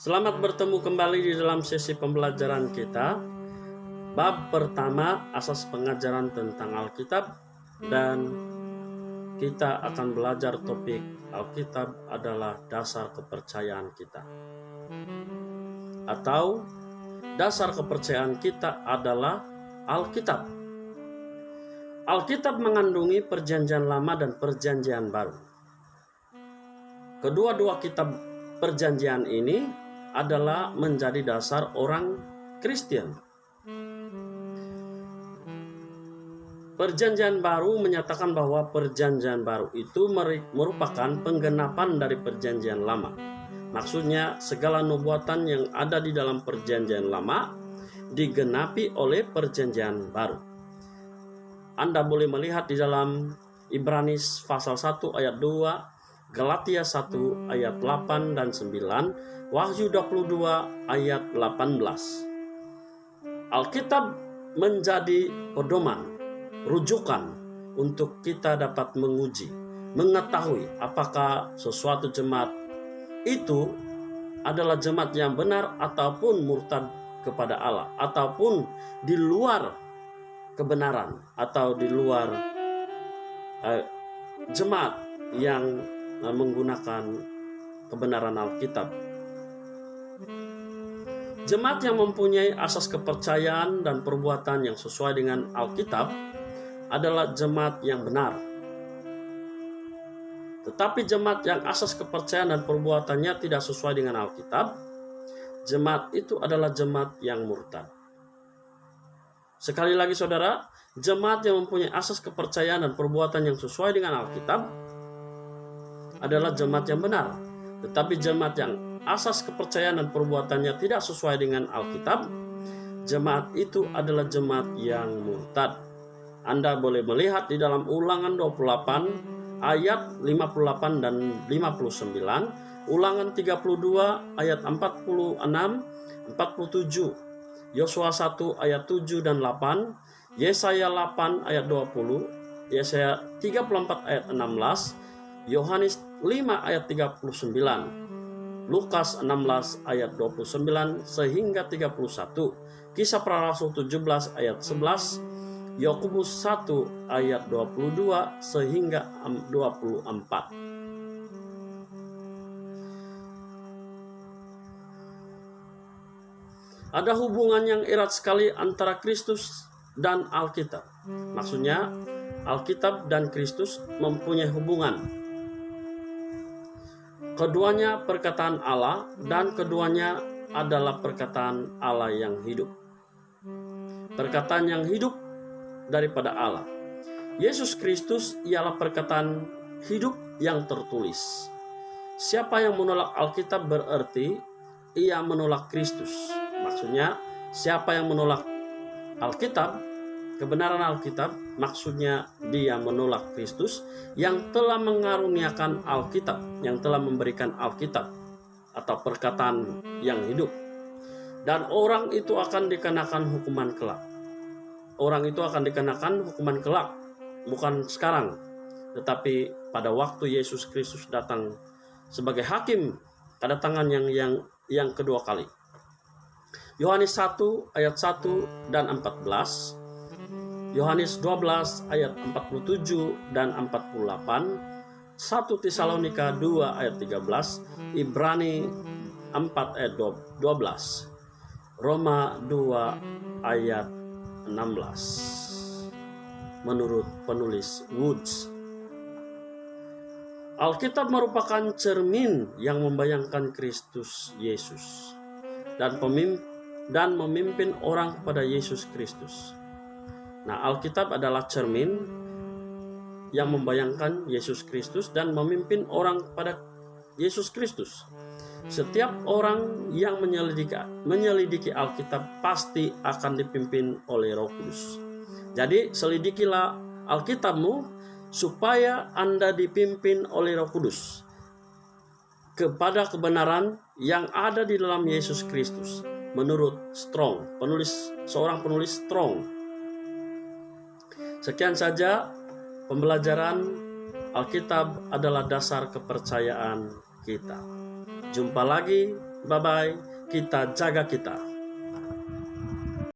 Selamat bertemu kembali di dalam sesi pembelajaran kita. Bab pertama, asas pengajaran tentang Alkitab, dan kita akan belajar topik Alkitab adalah dasar kepercayaan kita. Atau dasar kepercayaan kita adalah Alkitab. Alkitab mengandungi Perjanjian Lama dan Perjanjian Baru. Kedua-dua kitab Perjanjian ini adalah menjadi dasar orang Kristen. Perjanjian Baru menyatakan bahwa Perjanjian Baru itu merupakan penggenapan dari Perjanjian Lama. Maksudnya segala nubuatan yang ada di dalam Perjanjian Lama digenapi oleh Perjanjian Baru. Anda boleh melihat di dalam Ibrani pasal 1 ayat 2, Galatia 1 ayat 8 dan 9, Wahyu 22 ayat 18. Alkitab menjadi pedoman, rujukan untuk kita dapat menguji, mengetahui apakah sesuatu jemaat itu adalah jemaat yang benar ataupun murtad kepada Allah, ataupun di luar kebenaran, atau di luar jemaat yang menggunakan kebenaran Alkitab. Jemaat yang mempunyai asas kepercayaan dan perbuatan yang sesuai dengan Alkitab adalah jemaat yang benar. Tetapi jemaat yang asas kepercayaan dan perbuatannya tidak sesuai dengan Alkitab, jemaat itu adalah jemaat yang murtad. Sekali lagi saudara, jemaat yang mempunyai asas kepercayaan dan perbuatan yang sesuai dengan Alkitab adalah jemaat yang benar. Tetapi jemaat yang asas kepercayaan dan perbuatannya tidak sesuai dengan Alkitab, jemaat itu adalah jemaat yang murtad. Anda boleh melihat di dalam Ulangan 28 ayat 58 dan 59, Ulangan 32 ayat 46, 47, Yosua 1 ayat 7 dan 8, Yesaya 8 ayat 20, Yesaya 34 ayat 16, Yohanes 5 ayat 39, Lukas 16 ayat 29 sehingga 31, Kisah Para Rasul 17 ayat 11, Yakobus 1 ayat 22 sehingga 24. Ada hubungan yang erat sekali antara Kristus dan Alkitab. Maksudnya Alkitab dan Kristus mempunyai hubungan. Keduanya perkataan Allah dan keduanya adalah perkataan Allah yang hidup. Perkataan yang hidup daripada Allah. Yesus Kristus ialah perkataan hidup yang tertulis. Siapa yang menolak Alkitab berarti ia menolak Kristus. Maksudnya siapa yang menolak Alkitab, kebenaran Alkitab, maksudnya dia menolak Kristus yang telah mengaruniakan Alkitab, yang telah memberikan Alkitab atau perkataan yang hidup. Dan orang itu akan dikenakan hukuman kelak. Orang itu akan dikenakan hukuman kelak, bukan sekarang, tetapi pada waktu Yesus Kristus datang sebagai hakim, kedatangan yang kedua kali. Yohanes 1 ayat 1 dan 14, Yohanes 12 ayat 47 dan 48, 1 Tesalonika 2 ayat 13, Ibrani 4 ayat 12, Roma 2 ayat 16. Menurut penulis Woods, Alkitab merupakan cermin yang membayangkan Kristus Yesus dan memimpin orang kepada Yesus Kristus. Nah, Alkitab adalah cermin yang membayangkan Yesus Kristus dan memimpin orang kepada Yesus Kristus. Setiap orang yang menyelidiki Alkitab pasti akan dipimpin oleh Roh Kudus. Jadi, selidikilah Alkitabmu supaya Anda dipimpin oleh Roh Kudus kepada kebenaran yang ada di dalam Yesus Kristus. Menurut Strong, seorang penulis Strong. Sekian saja pembelajaran Alkitab adalah dasar kepercayaan kita. Jumpa lagi Bye-bye. Kita jaga kita.